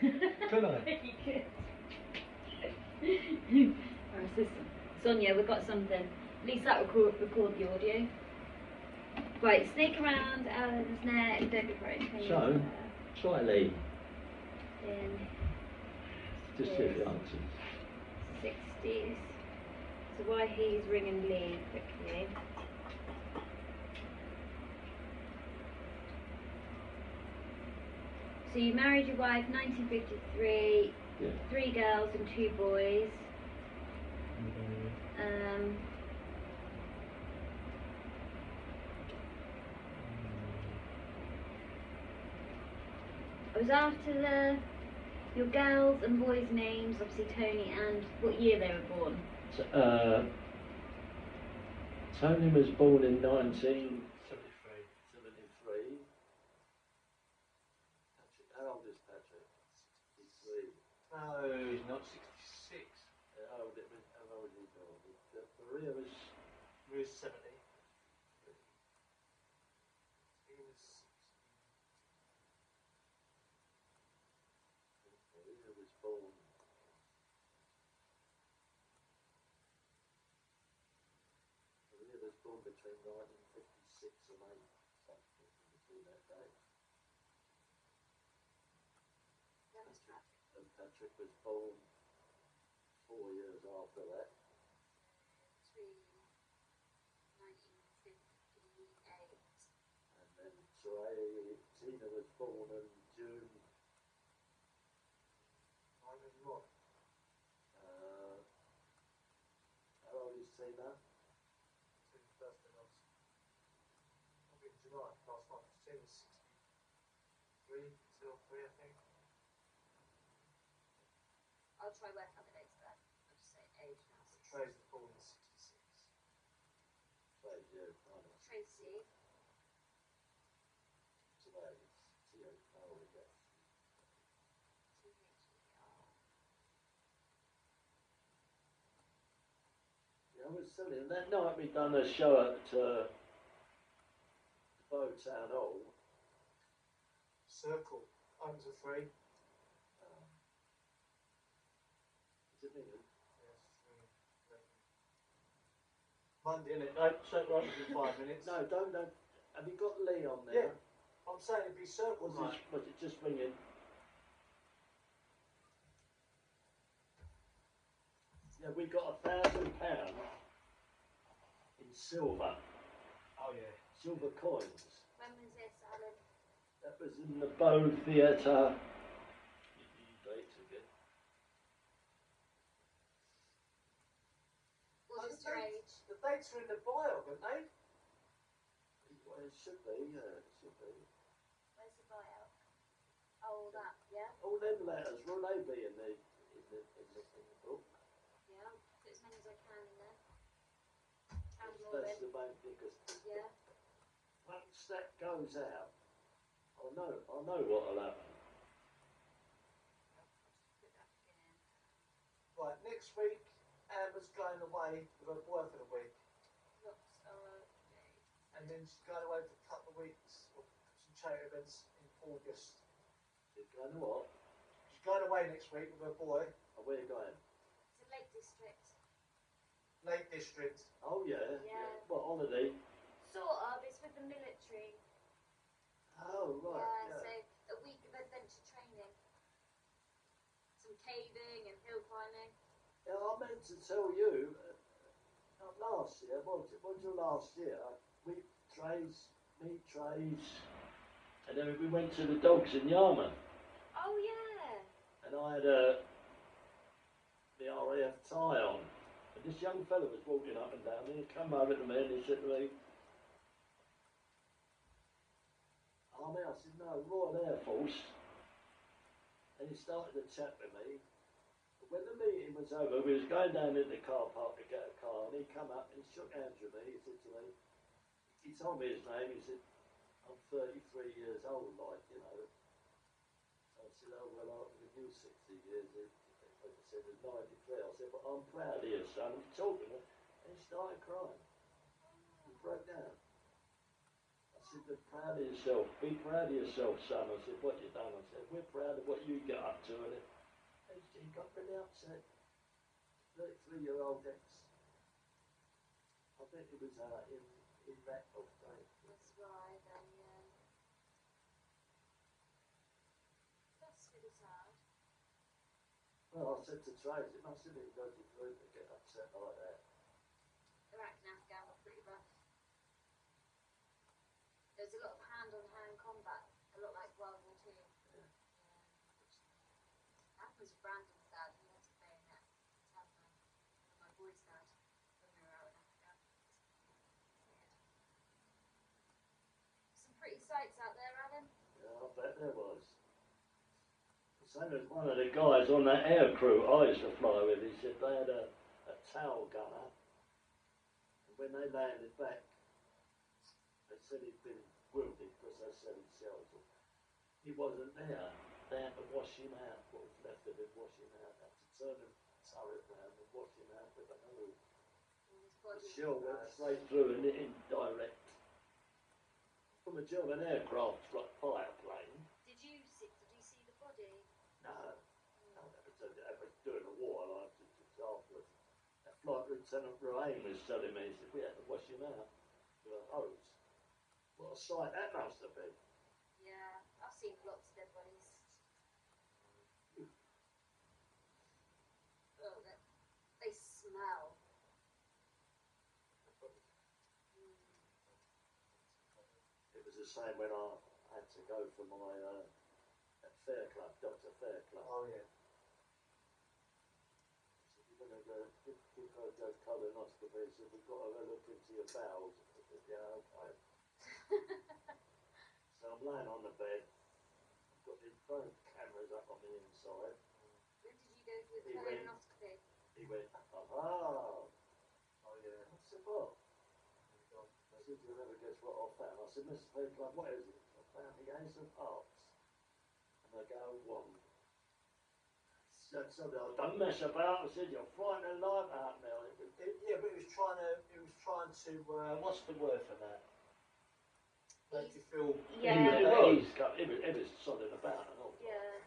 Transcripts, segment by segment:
Could I? You could. Our assistant. Sonia, we've got something. At least that record the audio. Right, snake around Alan's neck, don't be afraid. So, try Lee. In Just see if it answers. 60s. So why he's ringing Lee quickly. So you married your wife 1953, Yeah. 3 girls and 2 boys. It was after your girls and boys' names, obviously Tony, and what year they were born. Tony was born in 1973. Patrick, how old is Patrick? 63. No, he's not 66. How old is he? Maria was 70. He was 60. Maria was born. Maria was born between 1956 and 8, something between that date. And Patrick was born 4 years after that. And then Tina was born in June 1991. How old is Tina? Tina's birthday was in July last month. Tina's 63, still 3, I think. I'll try work out the dates there. I'll just say age now. Trace was born in 66. Trace, yeah, kind of. Tracy. Today it's T-O-R, I guess. T-H-E-R. Yeah, I was telling you, that night we done a show at Bow Town Hall. Circle, open to 3. Is it ringing? Yes, Monday, innit? No, set right in 5 minutes. No, don't. Have you got Lee on there? Yeah. I'm saying it'd be circle night. Was it just ringing? Yeah, we got £1,000 in silver. Oh yeah. Silver coins. When was this, Alan? That was in the Bow Theatre. Dates again. What's your age? The dates are in the bio, aren't they? Well, it should be, yeah, it should be. Where's the bio? Oh, that, yeah? All them letters, will they be in the book? Yeah, put as many as I can in there. That's the main thing, because yeah. once that goes out, I know what'll happen. Right, next week, Amber's going away with her boy for the week. And then she's going away for a couple of weeks for some charity events in August. She's going to what? She's going away next week with her boy. And where are you going? It's a Lake District. Lake District. Oh yeah. Yeah. What holiday? Sort of. It's with the military. Oh right. Yeah. So a week of adventure training. Some caving and hill climbing. Yeah, I meant to tell you. Last year, what was your last year? Meat trays, and then we went to the dogs in Yarmouth. Oh yeah. And I had the RAF tie on. And this young fella was walking up and down, and he came over to me and he said to me, Army? I said, no, Royal Air Force. And he started to chat with me. When the meeting was over, we was going down in the car park to get a car, and he come up and he shook hands with me. He said to me, he told me his name. He said, I'm 33 years old, like, you know. I said, oh, well, I've been with you 60 years. Like I said, it's 93. I said, but I'm proud of you, son. I'm talking to him, and he started crying. He broke down. I said, be proud of yourself. Be proud of yourself, son. I said, what you done? I said, we're proud of what you got up to. got really upset. 33-year-old ex. I think it was in that old day. That's right then, yeah. That's really sad. Well, I said to Trace, it must have been dodgy for him to get upset like that. Iraq and Afghan were pretty rough. There was a lot of hand-on-hand combat, a lot like World War II. Yeah. That was Brandon's dad. He had to bayonet Taliban. And my boy's dad when we were out in Africa. Some pretty sights out there, Alan. Yeah, I bet there was. Same as one of the guys on that air crew I used to fly with, he said they had a towel gunner. And when they landed back, they said he'd been wounded because they said he shells him. He wasn't there. They had to wash him out. What was left of him, wash him out. They had to turn the turret round and wash him out with a hose. The shell went straight through and hit him direct. From a German aircraft fighter plane. Did you see the body? No, that was during the war. Like just afterwards. That Flight Lieutenant Rowan was telling me, he said we had to wash him out with a hose. What a sight that must have been. Yeah, I've seen lots of dead bodies. Oh, they smell. It was the same when I had to go for my at Fair Club, Dr. Fair Club. Oh yeah. So you're going to give her a colonoscopy, so we've got to have a look into your bowels. I said, yeah, okay. So I'm laying on the bed. I've got these both cameras up on the inside. When did you go for the He went- colonoscopy? He went, oh. Oh yeah. I said, what? I said, you'll never guess what I found. I said, Mr. Fair Club, what is it? I found the Ace of Hearts. And I go, one. So I don't mess about. I said, you're frightening the life out now. Yeah, but he was trying to. What's the word for that? Make you feel. Yeah. It was sodding about and all. Yeah.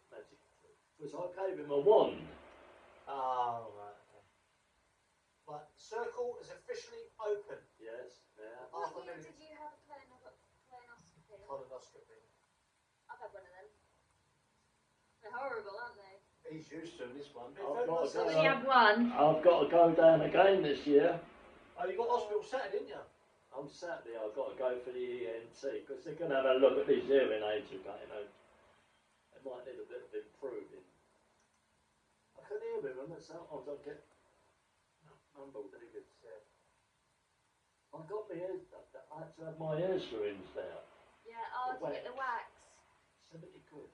Magic. Because I gave him a wand. Oh right. Okay. Right. Circle is officially open. Yes, yeah. What Half a year minute. did you have a colonoscopy? Colonoscopy. I've had one of them. They're horrible, aren't they? He's used to this one. I've got to So go. when you have one, I've got to go down again this year. Oh, you got hospital Saturday, didn't you? On Saturday I've got to go for the ENT because they're going to have a look at these hearing aids again. They might need a bit of improving. I can hear with them, but sometimes I get mumbled digits. Yeah. I got my ears, I had to have my ears rings now. yeah, oh, to get the wax. 70 quid.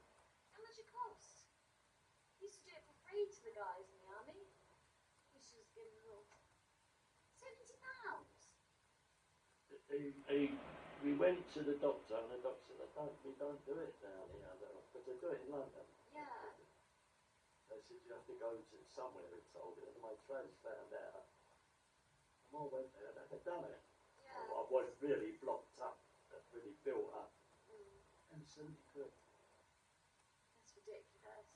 How much it cost? We used to do it for free to the guys in the army. We used to just give them all £70. We went to the doctor and the doctor said, we don't do it down here, because they do it in London. Yeah. They said you have to go to somewhere, they told me, and my friends found out. And I went there and they'd done it. Yeah. I was really blocked up, really built up. Mm, And 70 quid. that's ridiculous.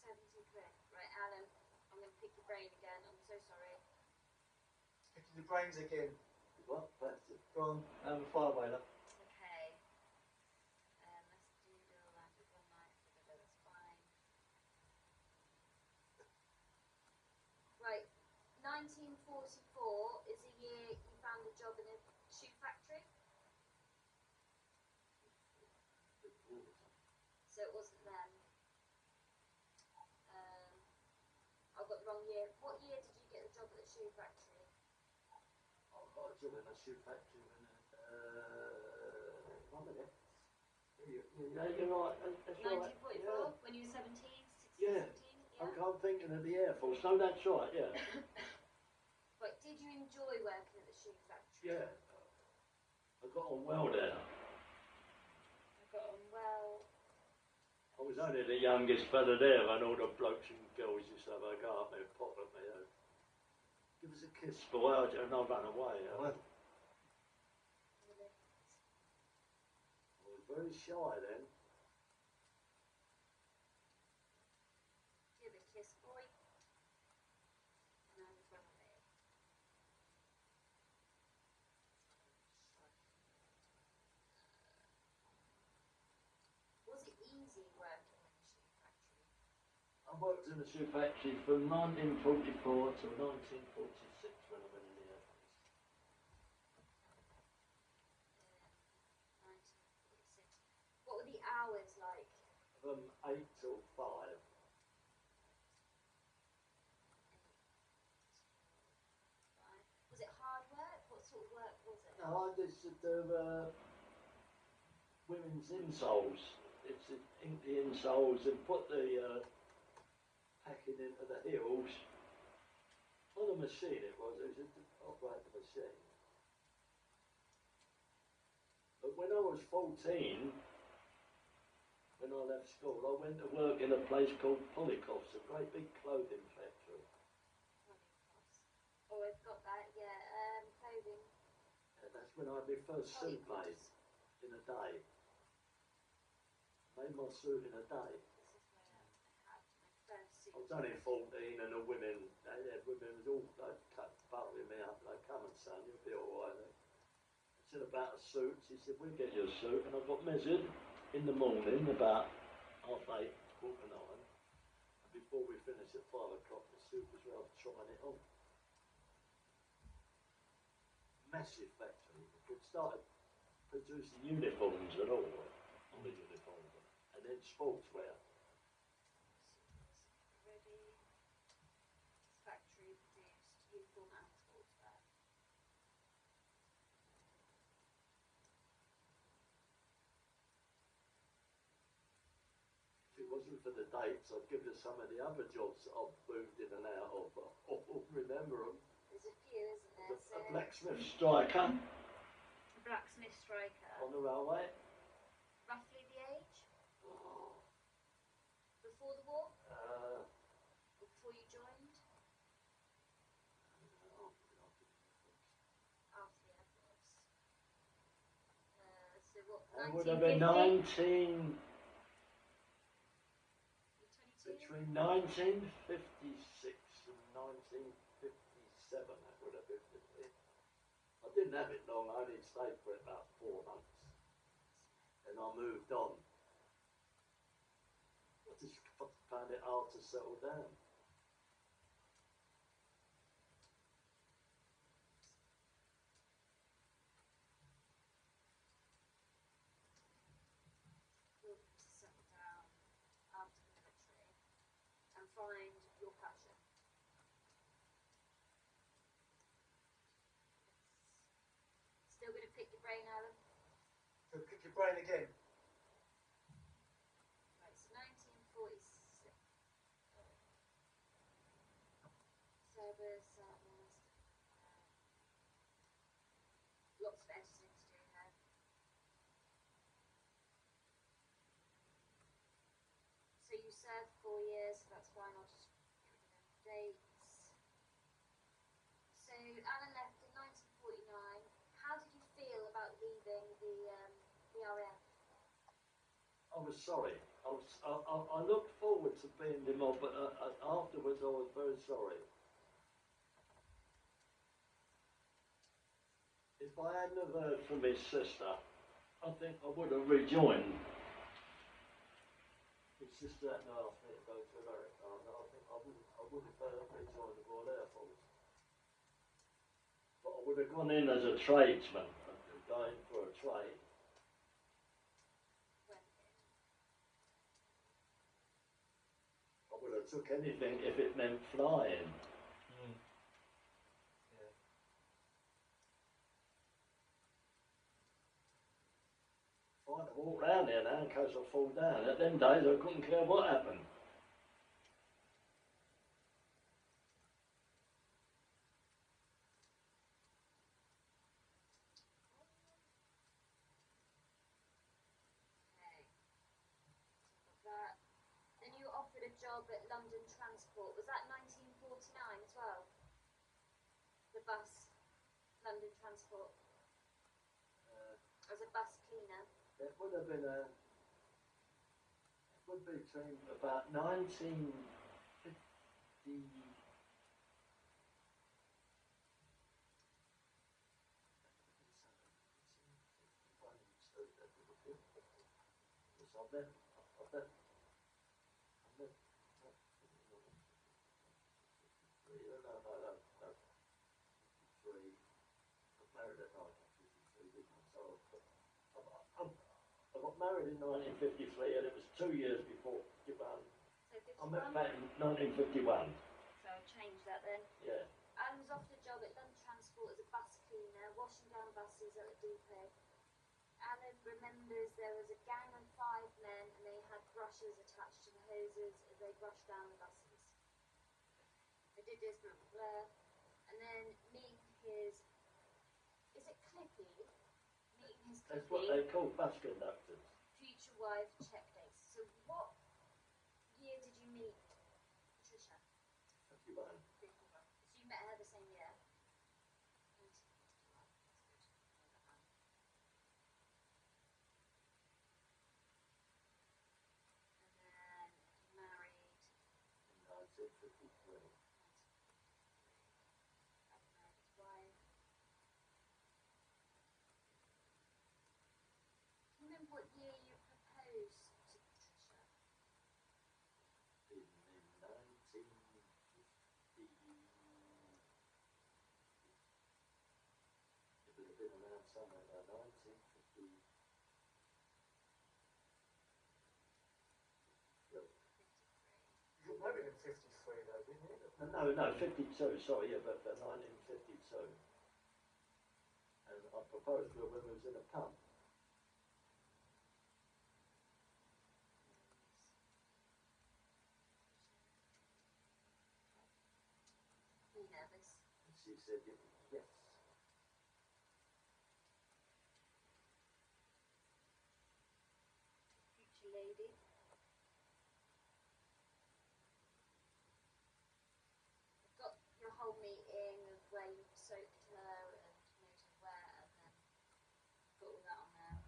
70 quid. Right, Alan, I'm going to pick your brain again. I'm so sorry. Picking the brains again. What? That's it. Go on. Have a fire whaler. Okay. Let's do the Atlantic one night. That's fine. Right. 1944 is the year you found a job in a shoe factory. So it wasn't then. I've got the wrong year. What year did you get the job at the shoe factory? I've got a job in a shoe factory in 1 minute. Yeah, you're right. That's right. 1944, Yeah. when you were 17, 16, Yeah. 17? Yeah. I'm thinking of the Air Force. No, that's right, yeah. But did you enjoy working at the shoe factory? Yeah. I got on well there. I got on well. I was only the youngest fella there, and all the blokes and girls used to have a go up there, pop at me. Give us a kiss, boy, and I ran away. I was very shy then. kiss a boy, and I was run away. Was it easy working in the shoe factory? I worked in a shoe factory from 1944 to 1946 when I went in the Air Force. 1946. What were the hours like? From 8 till 5. Was it hard work? What sort of work was it? No, I used to do women's insoles. It's to ink the insoles and put the packing into the heels. On a machine it was just to operate the machine. But when I was 14, when I left school, I went to work in a place called Polycroft's, a great big clothing factory. Oh, I've got that, yeah. Clothing. And that's when I had my first suit made in a day. Made my suit in a day. This is where I had my first suit. I was only 14 and the women was all, they'd buttering me up, like, come on son, you'll be alright. I said about a suit, she said, we'll get you a suit, and I got measured in the morning about 8:30, 9:15, and before we finished at 5 o'clock, the suit was where I was trying it on. Massive factory, it started producing uniforms and all, on the uniforms, and then sportswear. Ready. Factory produced uniform and sportswear. If it wasn't for the dates, I'd give you some of the other jobs that I've moved in and out of. I remember them. There's a few, isn't there? A blacksmith striker A blacksmith striker. on the railway. Roughly the age? Before the war? Or before you joined? After the Air Force. So what? It would have been 1950? between 1956 and 1957. That would have been. I didn't have it long. I only stayed for about 4 months, and I moved on. I just found it hard to settle down. To settle down after the military and find your passion. Still going to pick your brain, Alan? So pick your brain again. Right, so 1946. Service, lots of editing to do here. So you served 4 years, so that's fine, I'll just get rid of them dates. So Alan left in 1949. How did you feel about leaving the RAF? I was sorry. I looked forward to being demobbed, but afterwards I was very sorry. If I hadn't have heard from his sister, I think I would have rejoined. His sister hadn't asked me to go to America. I think I would have rejoined the Royal Air Force. But I would have gone in as a tradesman, going for a trade. I would have took anything if it meant flying. Yeah. I had to walk round there now in case I fall down. At them days I couldn't care what happened. Okay. Got that. Then you were offered a job at London Transport. Was that 1949 as well? The bus, London Transport, as a bus cleaner. It would have been it would be between about 1950 I got married in 1953, and it was 2 years before Japan. So I met 51? back in 1951. So I'll change that then. Yeah. Alan was offered a job at London Transport as a bus cleaner, washing down buses at the depot. Alan remembers there was a gang of 5 men and they had brushes attached to the hoses as they brushed down the buses. They did this, blah, blah, blah. And then meeting his, is it Clippy? Meeting his That's what Clippy, they call bus conductors. future wife, check dates. So what year did you meet Patricia? 51. 51. So you met her the same year? 1951. That's good. And then married. In 1953. Alan married his wife. Do you remember what year you proposed to Patricia? In 1950. It would have been around somewhere about 1950. 53. You got married in 53 though, didn't you? No, 52, sorry, yeah, but 1952. And I proposed to her when I was in a pub. Are you nervous? And she said, yes. Future lady. I've got your whole meeting of where you soaked her and made her wet, and then got all that on there.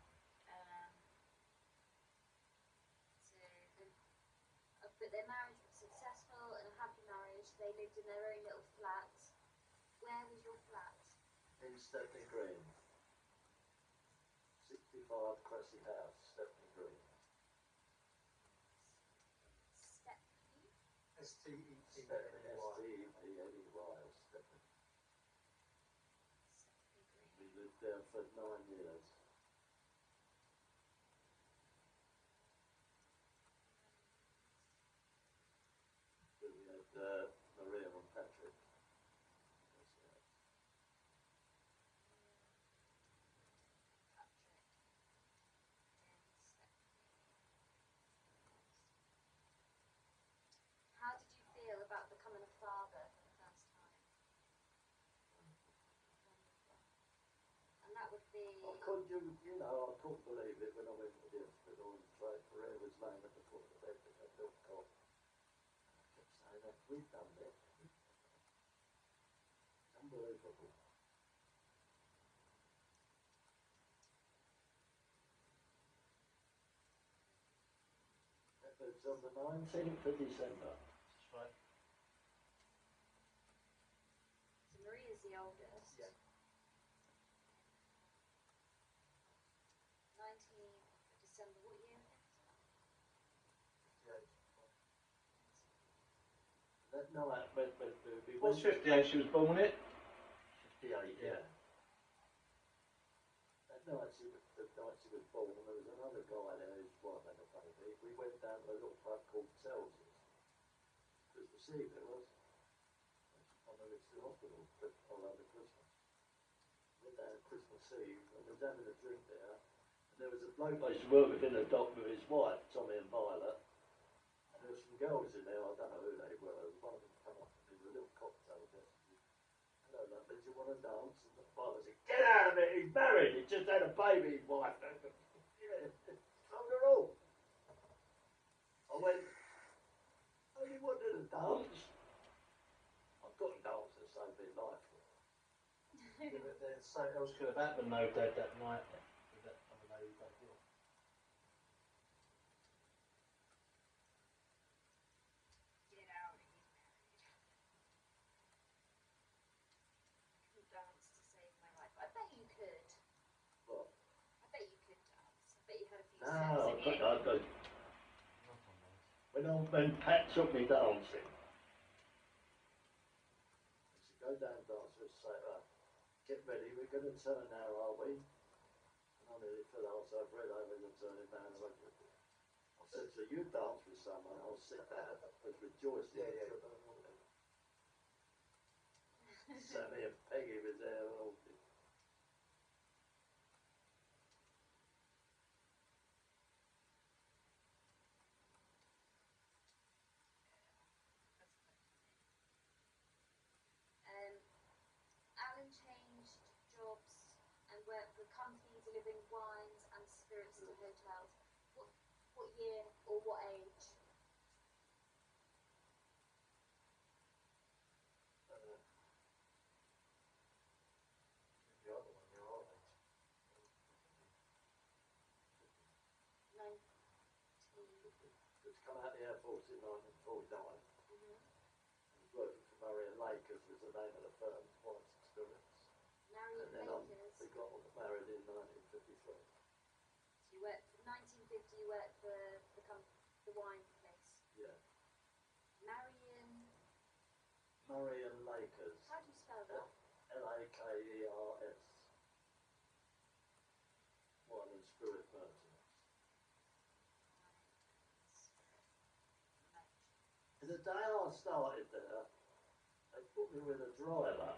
But their marriage was successful and a happy marriage. They lived in their own little flat. Where was your flat? In Stepney Green. 65 Cressy House, Stepney Green. Stepney? Stepney, S-T-E-P-N-E-Y. S-T-E-P-N-E-Y, Stepney. Stepney Green. We lived there for 9 years. Then we had Maria and Patrick. Patrick in Stepney. How did you feel about becoming a father for the first time? Wonderful. And that would be. I couldn't, I couldn't believe it when I went to the hospital and Maria was laying at the foot of the bed with her little cot. I kept saying that we've done it. Unbelievable. That was on the 19th of December. That's right. So Maria's the oldest. Yeah. 19th of December. What year again? 58. That night, when we What's went 58 she was born it? 58, yeah. That night the night she was born, there was another guy there whose wife had a baby. We went down to a little pub called Selz's. Christmas Eve it was. I know it's the hospital, but all over Christmas. Went down Christmas Eve and was having a drink there. And there was a bloke I used to work with in the dock with his wife, Tommy and Violet. And there were some girls in there, I don't know who they were. One of them come up and did a little cocktail there. Hello, lovely, do you want to dance? And the father said, get out of it, he's married, he just had a baby, his wife. Yeah, told her all. I went, only wanted to dance. I've got to dance to save their life. Yeah, but there's something else could have happened though, Dad, that night with that other lady back here. Get out, he's married. No, So I got when Pat took me dancing, I said, go down dance, let's say, get ready, we're going to turn now, are we? And I nearly fell off, so I read over and turning down. I said, so you dance with someone, I'll sit down. I was rejoicing. Yeah. Sammy and Peggy was there. And all. Alan changed jobs and worked for a company delivering wines and spirits to hotels. What year or what age? The other one, you're right. 19. Just come out of the Air Force in 1949. Mm-hmm. I was working for Murray and Lakers was the name of the firm, Wines and Spirits. Marion And then Lakers. we got married in 1953. So you worked 1950. You worked for the wine place. Yeah. Marion. Murray and Lakers. How do you spell that? Lakers. Wine and Spirit Merchants. And the day I started there, they put me with a driver.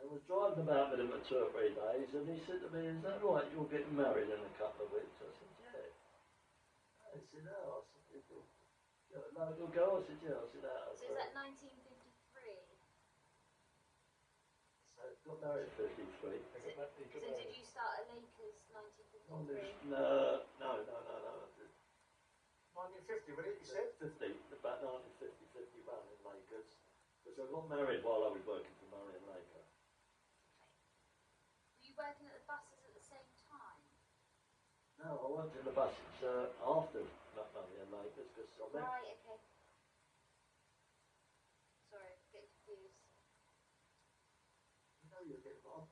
I was driving about with him for 2 or 3 days, and he said to me, is that right, you're getting married in a couple of weeks? I said, yeah. He said, oh. I said, you're a local girl? I said, yeah. I said, oh. So is that 1953? So got married at 53. So did you start at Lakers 1953? No. 1950, what did you say? 50, about 1950, 51 in Lakers. Because I got married while I was working for Murray and Laker. Were you working at the buses at the same time? No, I worked in the buses after Murray and Lakers because I met. Right, okay. Sorry, get confused. No, you're getting. No,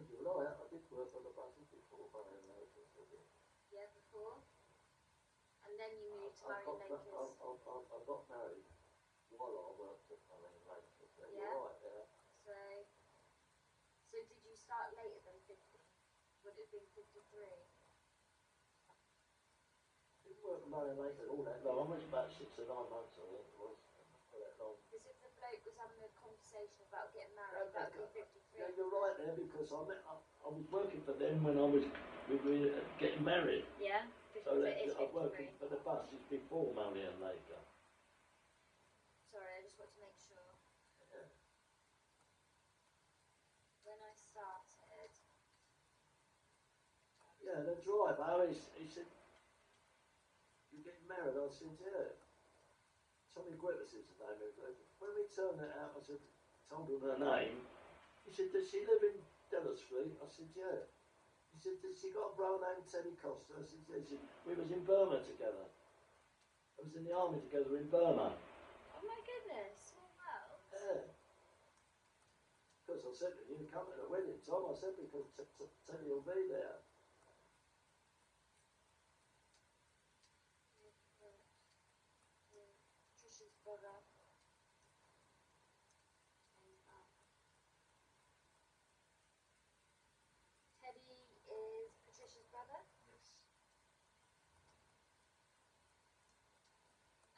you're right. I did work on the buses before Murray and Lakers. Yeah, before. And then you moved to I Marion Lakers. got married while I worked at Murray and Lakers. Yeah. You're right, yeah. So did you start later than 50? Would it have been 53? Didn't work at Murray and Lakers all that long. I was about 6 or 9 months, I think it was. For that long. Because if the bloke was having a conversation about getting married, that would be 53. Yeah, you're right there because I was working for them when we were getting married. Yeah, 50, So it is I'm 53. working for the buses before Murray and Laker. Sorry, I just want to make sure. Yeah. When I started. Yeah, the driver, he said, you're getting married? I said, yeah. Tommy Griffiths is the name of it. When we turned it out, I said, told him her name. He said, does she live in Della Street? I said, yeah. He said, does she got a bro named Teddy Costa? I said, yeah. He said, we was in Burma together. I was in the army together in Burma. Oh my goodness, small world. Yeah. Because I said, you come to the wedding, Tom. I said, because Teddy will be there. Trisha's brother. Teddy is Patricia's brother. Yes.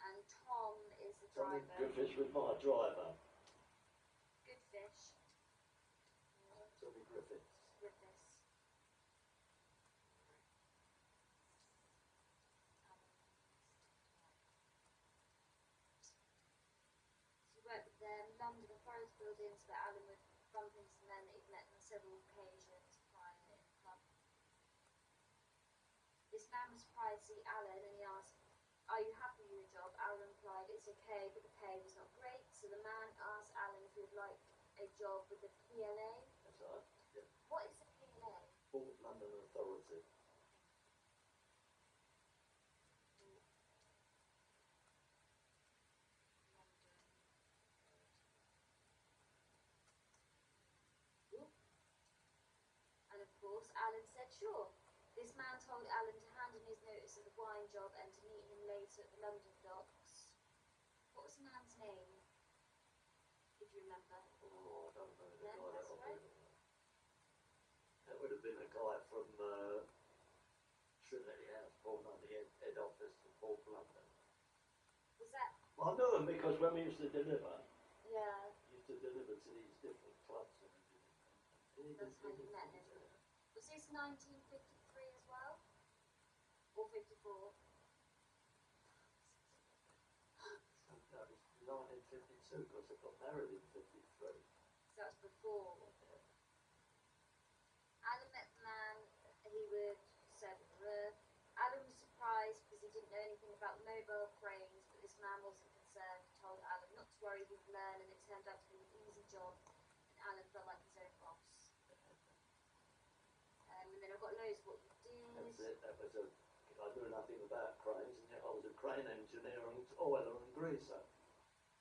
And Tom is the Tommy driver. Griffiths was my driver. Good fish. Tommy Griffiths. Griffiths. He worked with them, London and Forest buildings where Alan would bump into men that he'd met on several occasions prior in the club. This man was surprised to see Alan and he asked, are you happy with your job? Alan replied, it's okay, but the pay was not great. So the man asked Alan if he would like a job with the PLA. That's right. Yeah. What is the PLA? Port London Authority. course, Alan said sure. This man told Alan to hand in his notice of the wine job and to meet him later at the London docks. What was the man's name, if you remember? Oh, I don't know the No, guy. that's right. That would have been a guy from Trinity House, Paul London, head office of Port London. Was that? I knew him because when we used to deliver, Yeah. to deliver to these different clubs and everything. And That's how you met him. Was this 1953 as well? Or 54? That was 1952 because I got married in 53. So that's before. Alan met the man he would serve in the room. Alan was surprised because he didn't know anything about mobile cranes, but this man wasn't concerned. He told Alan not to worry, he'd learn, and it turned out to be an easy job, and Alan felt like his own boss. And then I've got loads of what you did. That's it. That was I knew nothing about cranes, and yet I was a crane engineer and oiler and greaser.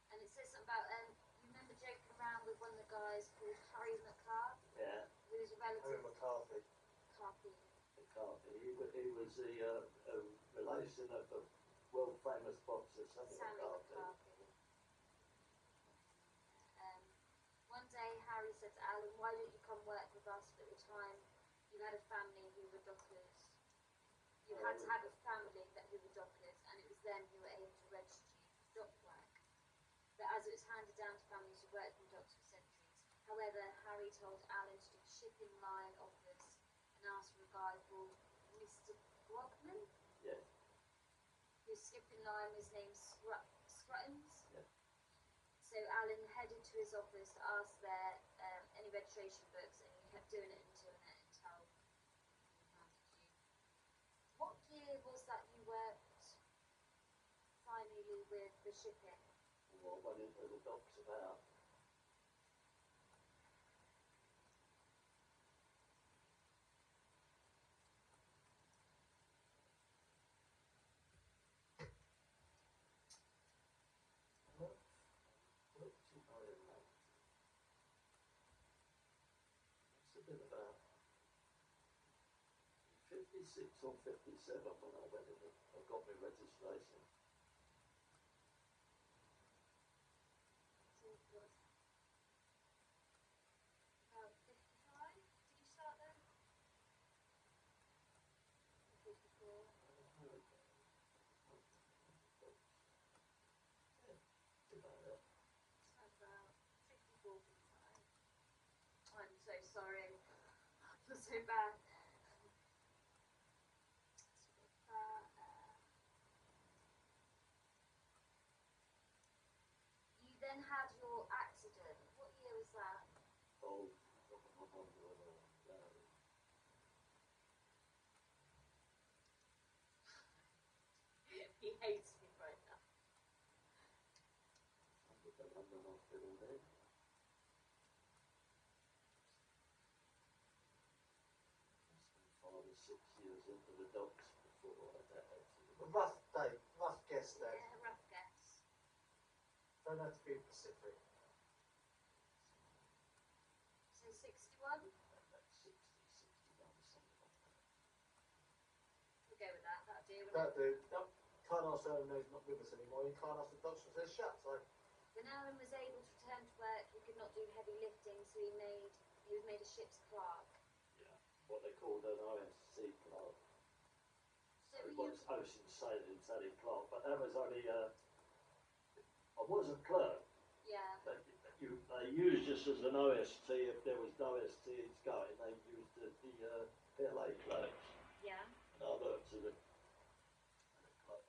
And it says something about, you remember joking around with one of the guys called Harry McCarthy, Yeah, who was a Harry relative. McCarthy. McCarthy. McCarthy. He was a relation of the world famous boxer Sammy Sammy McCarthy. McCarthy. One day Harry said to Alan, why don't you come work with us? But at the time you had a family who were dockers. You had to have a family who were dockers, and it was then who were able to register you for dock work. But as it was handed down to families who worked in docks for centuries. However, Harry told Alan to do shipping line offers and asked for a guy called Mr. Grogman, Yeah, whose skipping line was named Scruttons. Yeah. So Alan headed to his office to ask there any registration books, and he kept doing it until he handed you. What year was that you worked finally with the shipping? well, went into the docks about. It's been about 56 or 57 when I went in. I got my registration. So it was about 55? Did you start then? 54? Sounds about 54, 55. I'm so sorry. I feel so bad. You then had your accident. What year was that? Oh, He hates me right now. with the London hospital there. I spent 5 or 6 years into the docks before I had that accident. A rough date, rough guess then. Yeah, rough guess. Don't have to be Pacific. So 61? About 60, 61, something like that. We'll go with that. That'll do. That dude, no, can't ask Alan, no, he's not with us anymore. You can't ask the doctor because they're shut. So When Alan was able to return to work, he could not do heavy lifting, so he was made a ship's clerk. Yeah, what they called an OSC clerk. So It were was Ocean Sailing Sally Clark, but that was only I was a clerk. yeah. They used us as an OST if there was no OSTs going. They used the PLA clerks, Yeah. and I worked as a clerk,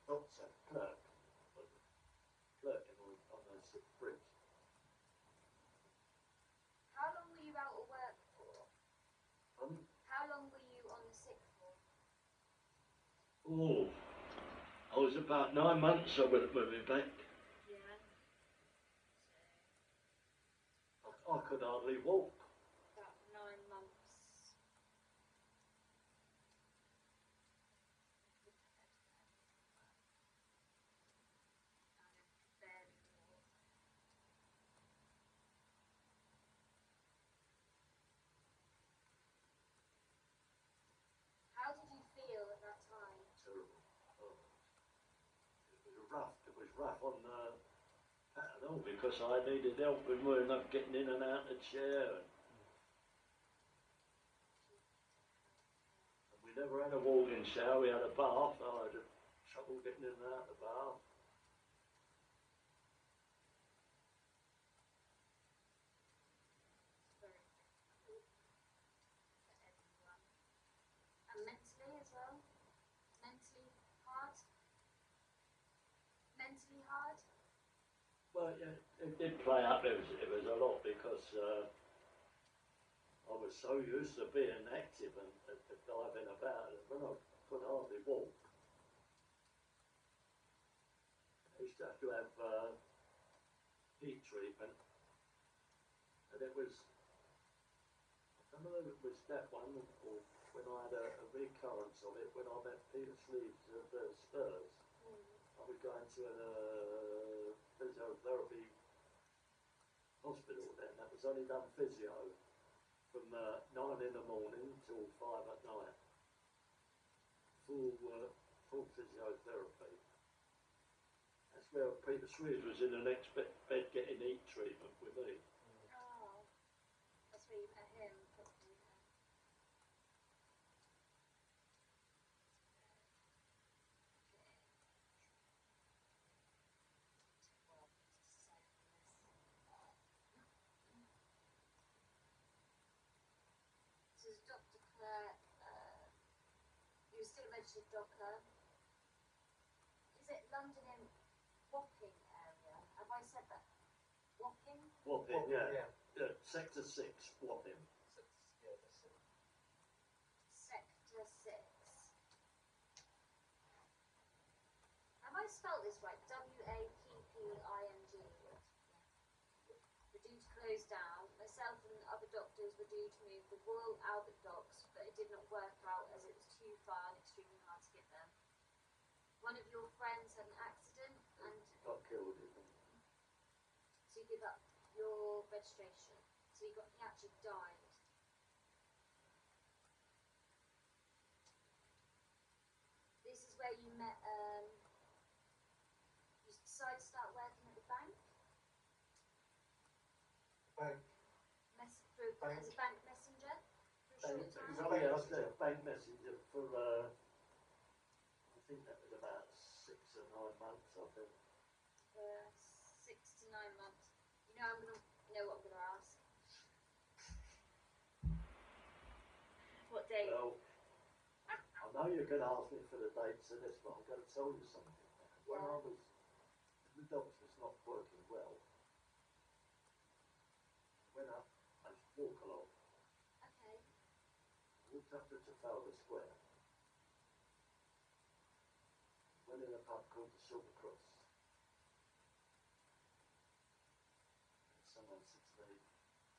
doctor, clerk on the bridge. How long were you out of work for? Um, How long were you on the sick for? oh, I was about 9 months I went me back. Yeah. I could hardly walk. About 9 months. rough. It was rough on the pattern all because I needed help with moving up, getting in and out of the chair. And we never had a walk-in shower. We had a bath. I had trouble getting in and out of the bath. Very difficult for everyone. And mentally as well? Mentally hard? Mentally hard? Well, yeah, it did play up. It was a lot because I was so used to being active and diving about, and when I could hardly walk, I used to have heat treatment, and it was, I don't know if it was that one or when I had a recurrence of it when I met Peter Sleeves at Spurs. I was going to a physiotherapy hospital then, that was only done physio from 9 in the morning till 5 at night. Full physiotherapy. That's where Peter Swears was in the next bed getting heat treatment with me. Oh, that's where you met him, probably. So is Dr. Clare, you're still a registered doctor. Is it London in Wapping area? Have I said that? Wapping? Wapping, yeah. Sector 6, Wapping. Yeah, that's it. Sector 6. Have I spelled this right? Wapping. Were due to close down. Myself and other doctors were due to move the Royal Albert Docks, but it did not work out as it was too far and extremely hard to get there. One of your friends had an accident and Got killed in them. so you give up your registration. So he actually died. This is where you met, you decided to start working at the bank? Bank. Bank. As a bank messenger for a short time? Oh yeah, I was there, bank messenger for, I think that was about 6 or 9 months, I think. 6 to 9 months. You know, what I'm gonna ask. What date? Well, I know you can ask me for the dates of this, but I'm going to tell you something. When Yeah. the doctor was not working well, went up, I used to walk along, Okay. walked up to Trafalgar Square, went in a pub called the Silver Cross. And someone said to me,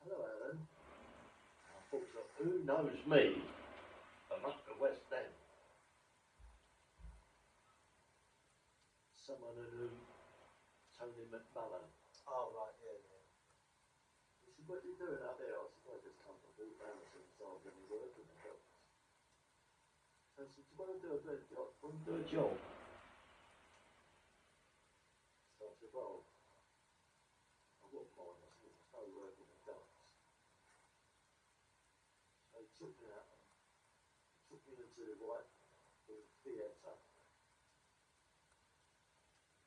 "Hello, Alan." I thought, who knows me from up the West End? Someone who knew Tony McMullen. Oh, right, yeah, yeah. He said, "What are you doing out there?" I said, "I just come from Wolverhampton, so I'm going to work in the docks." So I said, "Do you want to do a job? Want to do a job?" So I said, "Well, I wouldn't mind." I said, "There's no work in the docks." So he took me out, took me into the White Theatre,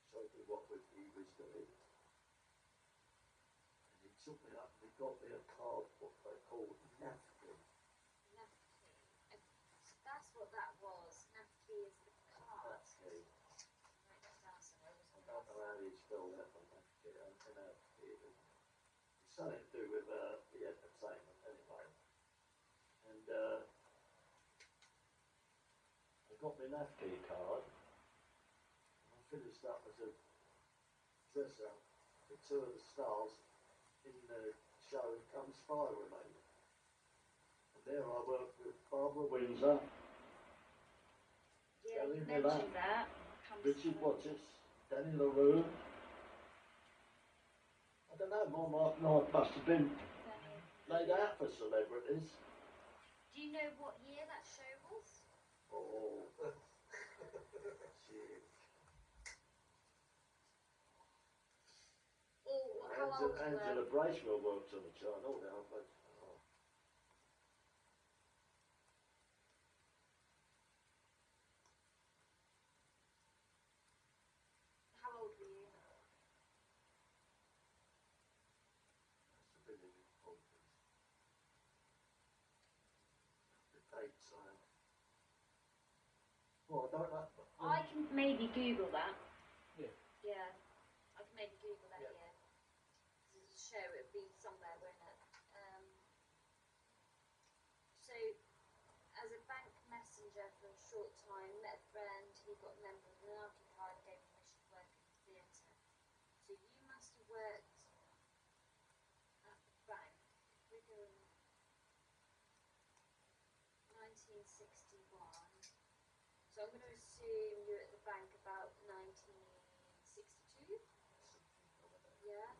showed me what he was doing. And he took me up and he got me a card, what they call napkin. Nafki. That's what that was. Nafki is the card. Napkin. Write that down somewhere. I don't know how you spell that one, napkin. It's something to do with the entertainment anyway. And I got my napkin card. And I finished up as a dresser for 2 of the stars in the show Come Spy with Me. And there I worked with Barbara Windsor, Yeah, you Gary mentioned Miller, that. Richard Wattis, Danny LaRue. I don't know, my night must have been laid out for celebrities. Do you know what year that show was? Oh, shit. old you were? Angela Bracewell works on the channel now, but How old were you? that's a bit important. The dates well, I don't know. I can maybe Google that. Yeah. Yeah, I can maybe Google that. Yeah. Yeah. Because it's a show, it would be somewhere, won't it? So, as a bank messenger for a short time, met a friend. He got a member of the anarchy card, gave him permission to work in the theatre. So you must have worked at the bank. We're going 1961. So I'm going to assume you're at the bank about 1962? Yeah.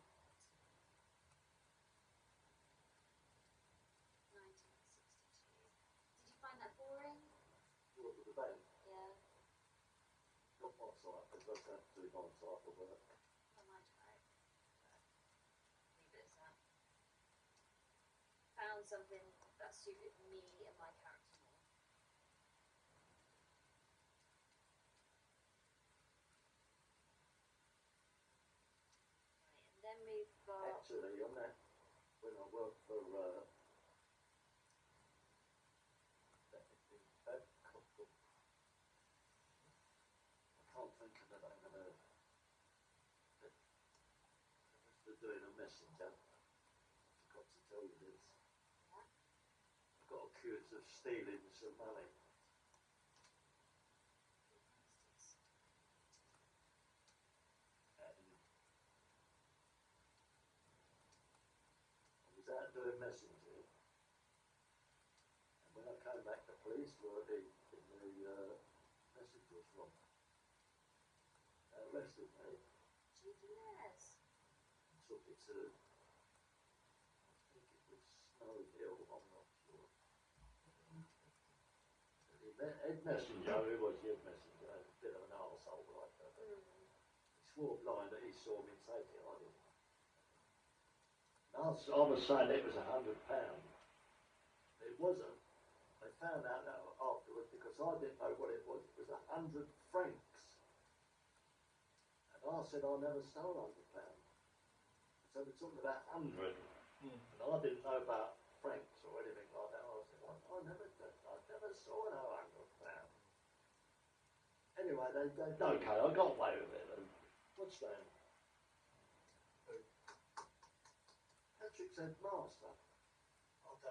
1962. Did you find that boring? What with the bank? Yeah. Not my site, because that's absolutely my type of work. Not my type. Leave it as that. Found something that suited me and my character more. Right, and then we've got. Actually, on that, when I worked for I can't think of the name of it. They're doing a messenger. I forgot to tell you this. Yeah. I got accused of stealing some money. And I was out doing messengering. And when I came back, the police were in the messenger's room. They arrested me. Cheeky Nez. Took it to, I think it was Snow Hill, I'm not sure. Ed Messenger, who was the Ed Messenger, a bit of an arsehole like that. He swore blind that he saw me take it, I didn't. I was saying it was £100. It wasn't. They found out that afterwards because I didn't know what it was. It was 100 francs. And I said I never stole £100. So we're talking about 100, and I didn't know about francs or anything like that. I said, I never saw no £100. Anyway, okay, I got away with it. What's that? Patrick's headmaster.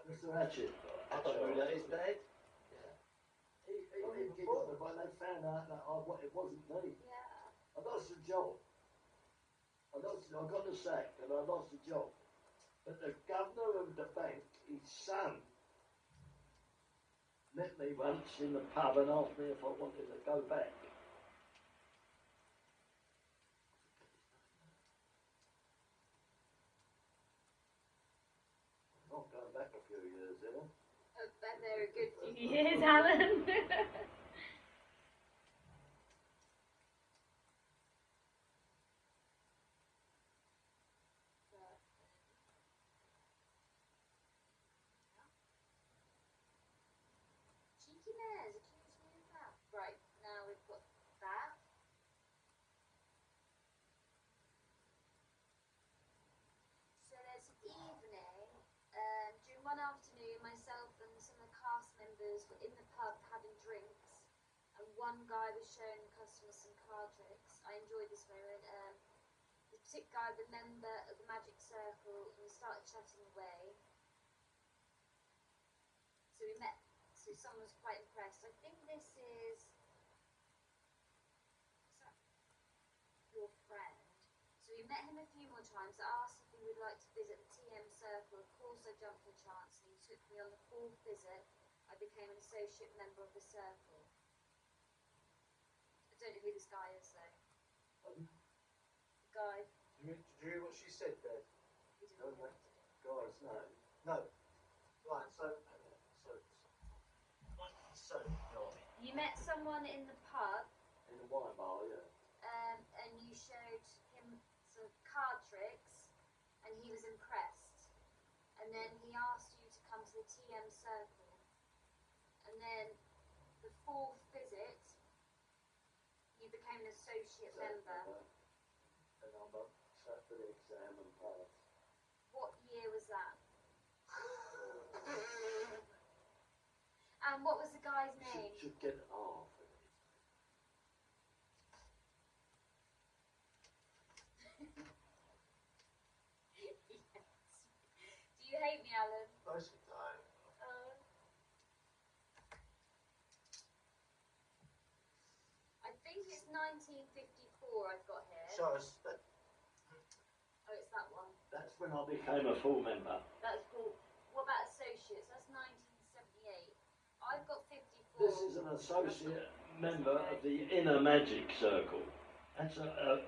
Mr. Hatchett. I don't know who that is, Dad. Yeah. He giggled when they found out that it wasn't me. Yeah. I lost the job. I got the sack and I lost the job. But the governor of the bank, his son, met me once in the pub and asked me if I wanted to go back. I'm not going back a few years, you know. I bet they're a good few years, Alan. Cheeky Nez accused me of that. Right, now we've got that. So there's an evening, during one afternoon, myself and some of the cast members were in the pub having drinks, and one guy was showing the customers some card tricks. I enjoyed this moment. The particular guy, the member of the Magic Circle, and we started chatting away. So someone was quite impressed. I think this is that your friend. So we met him a few more times. I asked if he would like to visit the TM Circle. Of course I jumped the chance and he took me on the 4th visit. I became an associate member of the circle. I don't know who this guy is though. The guy. Did you hear what she said there? He didn't know. Guy's name. No. Right, so, You met someone in the pub, In the wine bar, yeah. and you showed him some card tricks, and he was impressed. And then he asked you to come to the TM circle. And then the fourth visit, you became an associate member. And I'm up sat for the exam and passed. What year was that? And what was the guy's name? Should get half of it. Yes. Do you hate me, Alan? Most of the time. I think it's 1954 I've got here. Show us. Oh, it's that one. That's when I became a full member. That's cool. What about associates? That's 1978. I've got 54. This is an associate member of the inner magic circle. That's a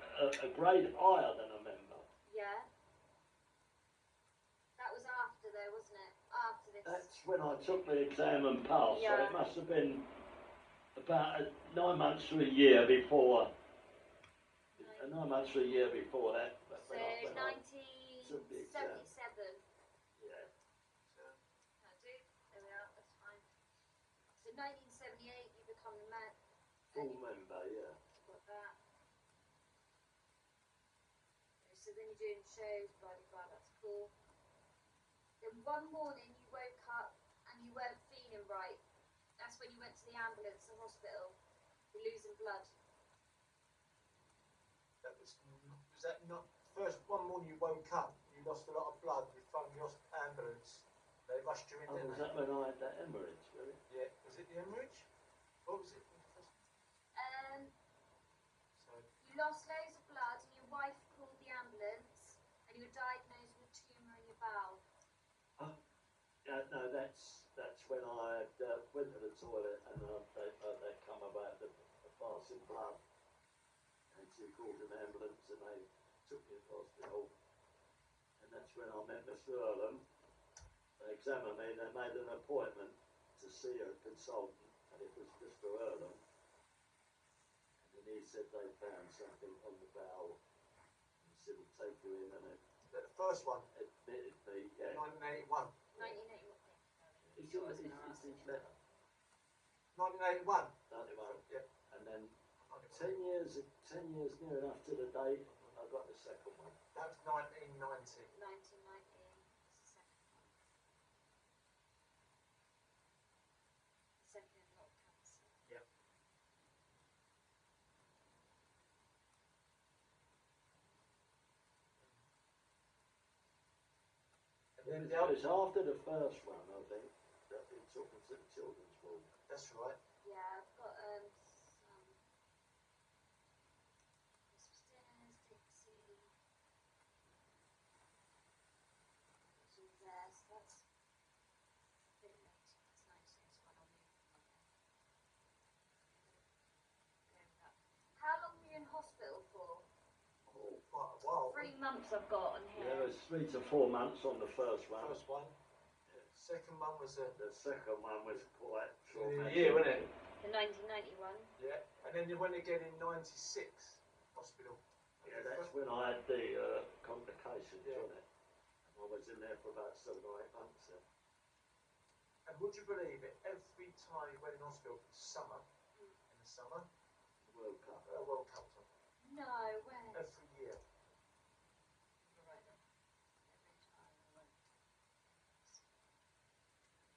grade higher than a member. Yeah. That was after though, wasn't it? After this. That's when I took the exam and passed, so Yeah. it must have been about 9 months to a year before. 9 months to a year before that. So 1977. Yeah. That'll do. There we are. That's fine. So 1978, you become the man. Full member, yeah. Got that. So then you're doing shows, blah blah blah. That's cool. Then one morning you woke up and you weren't feeling right. That's when you went to the ambulance, the hospital. You're losing blood. That was that not first one morning you woke up, you lost a lot of blood, you phoned the ambulance. They rushed you in, Oh, didn't was they? that when I had that hemorrhage, really? Yeah. Was it the hemorrhage? What was it? So You lost loads of blood and your wife called the ambulance and you were diagnosed with a tumour in your bowel. No, that's when I went to the toilet and they come about the passing blood. And she called an ambulance and they took me to hospital. And that's when I met Mr. Earlham. They examined me, they made an appointment to see a consultant, and it was Mr. Earlham. And then he said they found something on the bowel. He said, we'll take you in, and it the first one, admitted me, yeah. 1981. 1981. It's in letter. 1981. 91. Yeah. And then 91. 10 years near enough to the date, I got the second one. That was 1990. 1990 is the second one. The second not cancer. Yep. And then the It other, was after the first one, I think, that it took me to the children's ward. that's right. Yeah, I've got some Christmas dinners, Dixie. It's all there, so that's a bit later. That's 1981. I'll move them on then. Go with that. How long were you in hospital for? Oh, Quite a while. 3 months I've got on yeah, here. it was 3 to 4 months on the first one. First one. Second one was The second one was quite short. a year, wasn't it? The 1991. Yeah. And then you went again in 96 hospital. Yeah, that's when I had the complications, Yeah. wasn't it? I was in there for about 7 or 8 months then. And would you believe it? Every time you went in hospital for summer, in the summer, World Cup. World Cup time. No way. Every year. You're right then. Every time I went.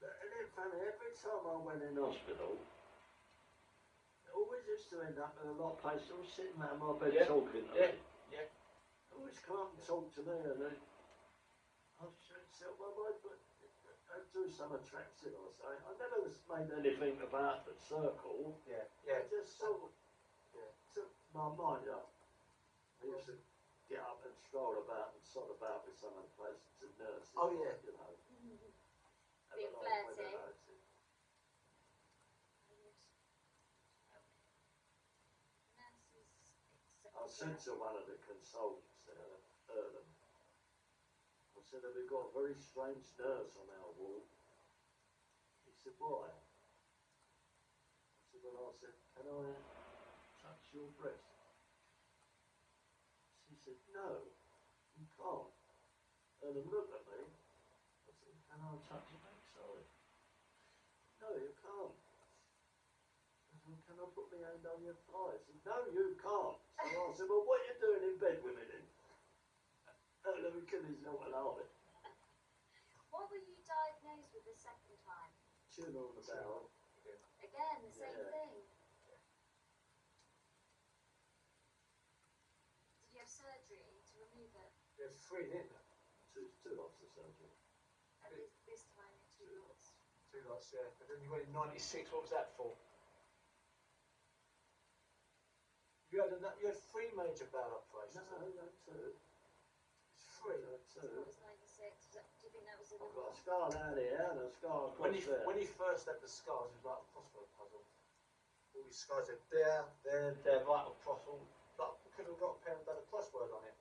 But isn't it funny, every time I went in hospital, it always used to end up in a lot of places, always sitting around my bed Yeah, talking to yeah, me. yeah. Always come up and talk to me, and then I should say, well, I'd do some attraction or something. I never made anything about the circle. Yeah, yeah. It just sort of Yeah. took my mind up. I used to get up and stroll about and sod about with some of the places and nurses. Oh, yeah. You know. have Being a nice flirty. weather nurses. I said to one of the consultants there, Earlham, I said, have we got a very strange nurse on our ward? He said, why? I said, well, I said, can I touch your breast? She said, no, you can't. And they looked at me. I said, can I touch your backside? No, you can't. I said, can I put my hand on your thigh? I said, no, you can't. So I said, well, what are you doing in bed with me then? And let me kill himself and laughing. What were you diagnosed with the second time? Tumour on the bowel. Again, the same Yeah. thing. Did you have surgery to remove it? There's 3, didn't there? Two lots of surgery. And this time in 2 lots. 2 lots, yeah. But then you went in 96, what was that for? You had 3 major bowel operations. No, two. It's 3. No, So two. what was 96? Do you think that was a I've got a scar down here and a scar across there. When he first had the scars, it was like a crossword puzzle. All these scars are there, right across all. Like, you could have got a pen and done a crossword on it.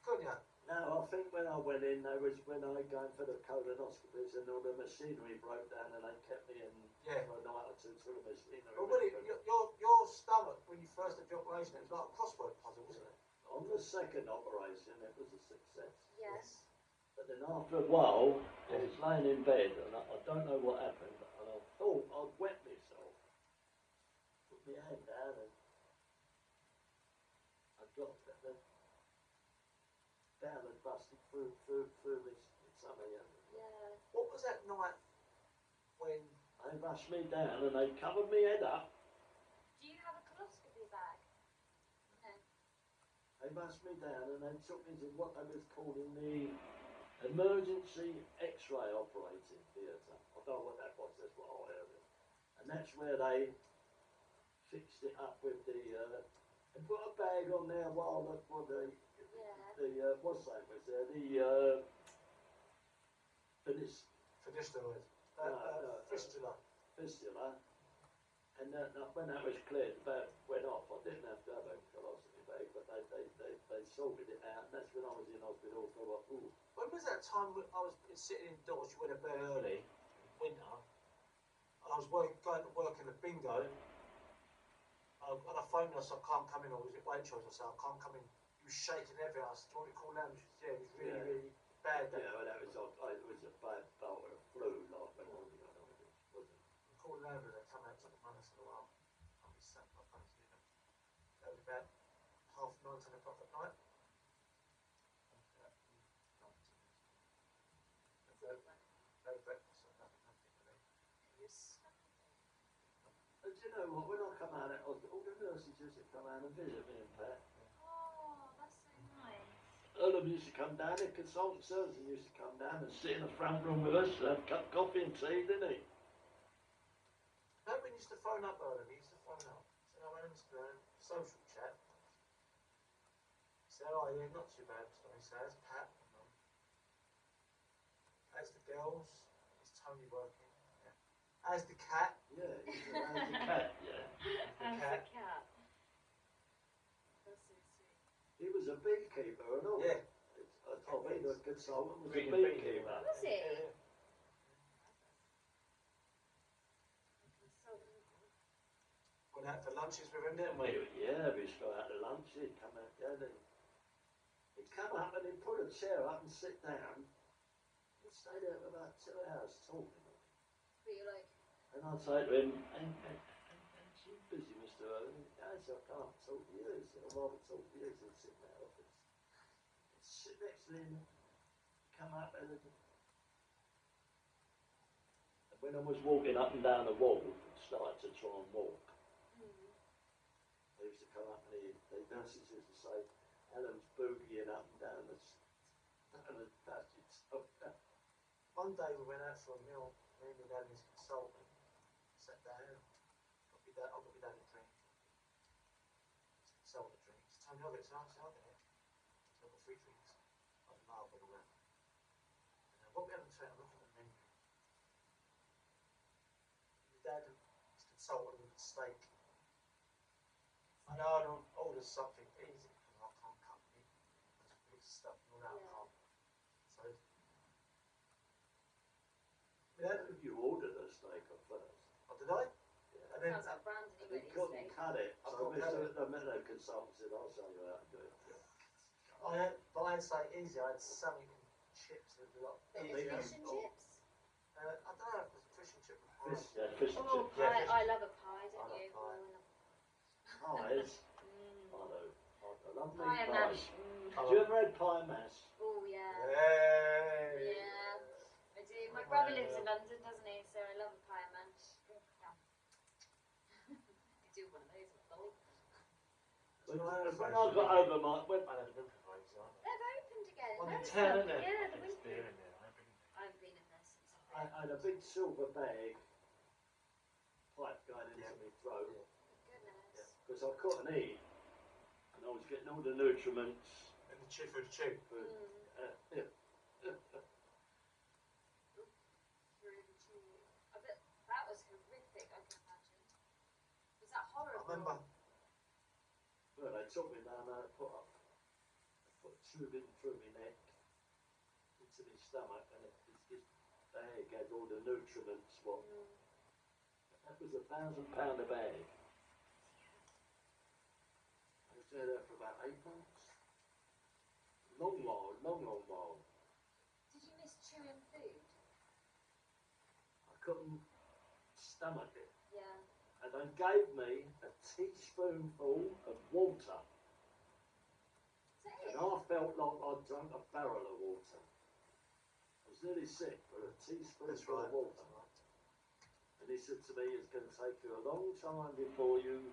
Couldn't you? No, I think when I went in, there was when I going for the colonoscopies and all the machinery broke down and they kept me in Yeah. for a night or two till the machinery. But when your stomach, when you first had the operation, it was like a crossword puzzle, wasn't it? On the second operation, it was a success. Yes. But then after a while, I was laying in bed and I don't know what happened, and I thought I'd wet myself. Put my hand down and I dropped it. The down and busted through this summer. Yeah. What was that night when? They rushed me down and they covered my head up. Do you have a coloscopy bag? No. They rushed me down and they took me to what they was calling the emergency X-ray operating theatre. I don't know what that was, that's what I heard. And that's where they fixed it up with the, they put a bag on there while the what's that was there, Fistula. fistula. And when that was cleared, the bag went off. I didn't have to have a colostomy bag, but they sorted it out, and that's when I was in hospital for like, ooh. When was that time when I was sitting indoors? You went to bed early, winter, and I was going to work in the bingo. And I phoned her, so I can't come in, or was it Waitrose? I said, I can't come in. He was shaking everything. I said, do you want me to call them? Yeah, it was really bad. Yeah, well, it was a bad bout of flu, like when I was young, wasn't it? I called an ambulance, they come out, took the money, said, well, I'll be sat by phone to you. That was about 9:30, 10 o'clock at night. No breakfast, nothing for me. And do you know what, when I come out of hospital, all the nurses used to come out and visit me and Pat. Oh, that's so nice. All of them used to come down, the consultant surgeon used to come down and sit in the front room with us and have cup of coffee and tea, didn't he? Nobody used to phone up early, he used to phone up. Said, oh, my name's social chat. He said, oh yeah, not too bad. So he said, how's Pat? How's the girls? Is Tony working? Yeah. How's the cat? Yeah, he said, how's the cat? Yeah. The cat. cat. That's so sweet. He was a beekeeper and all. Yeah. I've been a consultant, was a Breeding beekeeper. Was he? Yeah. Went out for lunches with him, didn't we? Yeah, we used to go out to lunch, he'd come out, he'd come up and he'd put a chair up and sit down. He'd stay there for about 2 hours talking. But you're like, And I'd say to him, and she's busy, Mr. Owen. I said, I can't talk to you. He said, I'd rather talk to you. He'd sit in that office. He'd sit next to him, come up and when I was walking up and down the wall, started to try and walk. They used to come up and the nurses used to say, Alan's boogieing up and down the passage. One day we went out for a meal, me and my dad and his consultant, sat down, I've got my dad a drink. His consultant a drink. He said, Tony, I'll get some, I'll get it. So I've got 3 drinks. I said, no, I've got all that. And what we having to eat, I'm looking at the menu. My dad and his consultant with steak. I know I don't order something easy because I can't cut meat. Because big stuff and all that I can't. So You ordered a steak at first. oh, did I? Yeah. And then sounds like Brandon And he when couldn't he's cut it. I So couldn't cut it. the medical consultant said, I'll show you how to do it. but I had to say easy. I had salmon and chips. There's a lot. But Bacon. with fish and chips? I don't know if there's a fish and chip and pie. Fish and Oh, chips. Yeah, pie. fish I and love a pie, don't I love you? pie. Pies. Mm. I know. I love me Pie and pies. mash. Mm. Have you ever had pie and mash? Oh, yeah. Hey. Yeah, I do. My Oh, brother yeah. lives in London, doesn't he? So I love a pie and mash. Yeah. I do one of those with Dolly. When I got over my... When, I had a winter breaks, aren't they? They've opened again. One in Nice 10, one. isn't it? Yeah, the There's winter. beer in there. I haven't been in there. I haven't been in there since I've I been. had a big silver bag pipe going into Yeah. my throat Goodness. because I couldn't eat and I was getting all the nutriments. And the chip for the tube. But, Mm. Through the tube. I bet that was horrific, I can imagine. Was that I horrible? remember. well, they took me down there, put a tube in through my neck into my stomach, and this bag had all the nutriments. What? Mm. That was £1,000 a bag. I was there for about 8 months. Long while. Did you miss chewing food? I couldn't stomach it. Yeah. And they gave me a teaspoonful of water. Is that And it? I felt like I'd drunk a barrel of water. I was nearly sick with a teaspoonful That's right. of water. That's right. And he said to me, it's going to take you a long time before you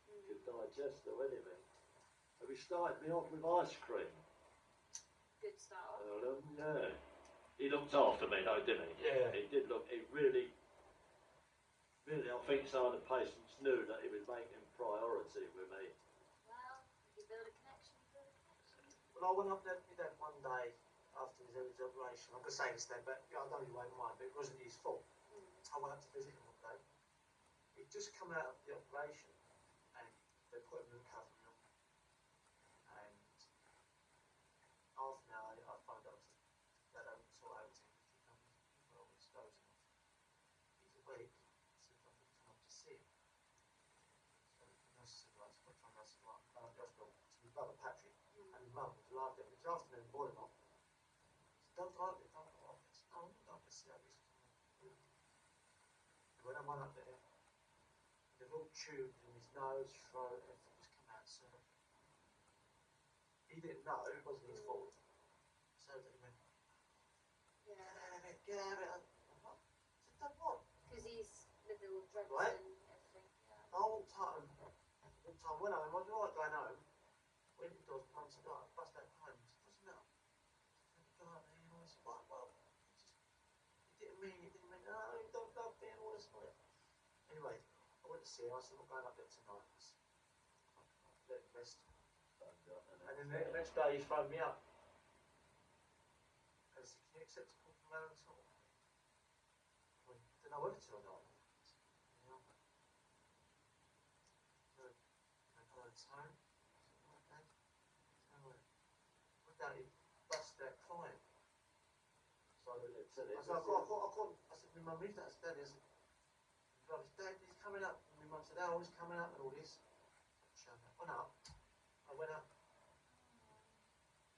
Mm. can digest or anything. And he started me off with ice cream. Good start. Yeah. He looked after me though, didn't he? Yeah. He did look, he really, I think some of the patients knew that he was making priority with me. Well, if you build a connection, you build a connection. Well, I went up there with Dad one day after his operation. I'm going to say this then, but I don't really won't mind, but it wasn't his fault. Mm. I went up to visit him one day. He'd just come out of the operation and they put him in the recovery room. And half an hour, I found out that I don't sort out him. He comes, well, he's dozing off. He's awake, so I can come up to see him. So the nurse said, right, so I'm trying to ask him, right, I'm going to go to my brother Patrick and his mum was alive then. It was afternoon, boiling off. He said, don't like it, don't like it. I said, no, I'm not going to see how this is coming. When I went up there, the little tube in his nose, throat, everything just come out. So he didn't know it wasn't his fault. So he went, Yeah. get out of it. What? I said, done what? Because he's with all the drugs Right. and everything. Yeah. I walked home, went home, I was all right going home. Went indoors, mum said, right, bust that home. I said, what's the matter? I said, go out there, and I said, right, well, he didn't mean, no, you don't love me and all this and all that. Anyway, I went to see her, I said, I'm going up there tonight. Let him rest. And then the next day he phoned me up. And he said, can you accept a call from Alan Tour? I went, I don't know whether to or not. You know, so, I got on his home. I said, right, Dad. So, went down, he busted out crying. So I said, I said, I said, my mum, read that, I said, Daddy, I said, Dad, he's coming up. And my mum said, oh, he's coming up and all this. Went up. I went up.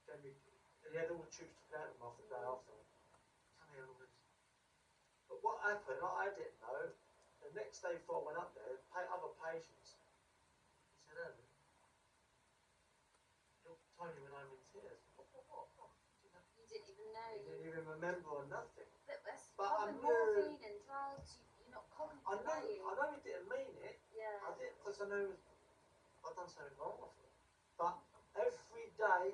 Gave me, he had all the tubes taken out of him after the day after. Come here and all this. But what happened, I didn't know. The next day before I went up there, other patients, he said, oh, Tony went home in tears. What? You didn't even know. He didn't even remember or nothing. But that's But I common knew- morphine and drugs. You're not cognizant, I are you? know he didn't mean it. Yeah. I did because I knew I'd done something wrong with him. But every day,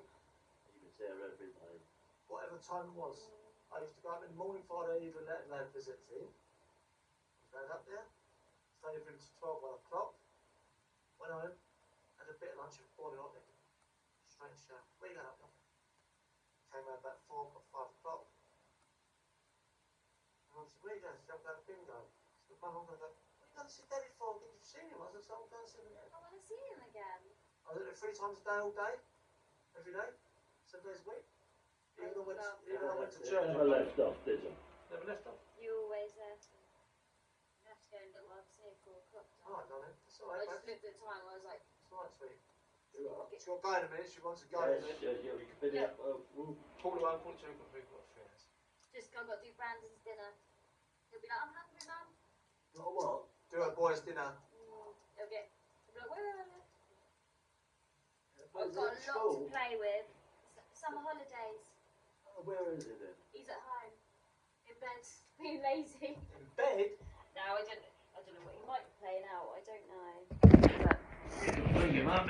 He was there every day. whatever time it was, Mm. I used to go up in the morning, Friday evening, let him have visits in. I was up there, stayed with him till 12, 1 o'clock. Went home, had a bit of lunch, boiling hot, then straight to shower. Where you going up there? Came out about 4 o'clock, 5 o'clock. And I said, where you going? She said, I'm going to bingo. I said, Mum, I'm going to go. What are you going to see Daddy for? Did you see him? I said, so I'm going to see him again. I want to see him again. I was there 3 times a day, all day, every day, 7 days a week. Even when I went to church, Never left off, did you? never left off. You always there to. You have to go and look like it's near 4 o'clock. All right, darling, that's all I right, just babe. looked at the time. I was like, It's all right, sweet. Do that. She's got to go in a minute. She wants to go Yes, in a minute. yeah, we can finish up. Paul won't put you in for food. Just I've got to do Brandon's dinner. He'll be like, I'm hungry, Mum. Got what? Do her boys' dinner. He'll be like, where are you? Where's I've got it? a lot School? to play with. Summer holidays. Where is it then? He's at home. In bed. Being lazy. In bed? No, I don't know what he might be playing out. I don't know. But Bring him up.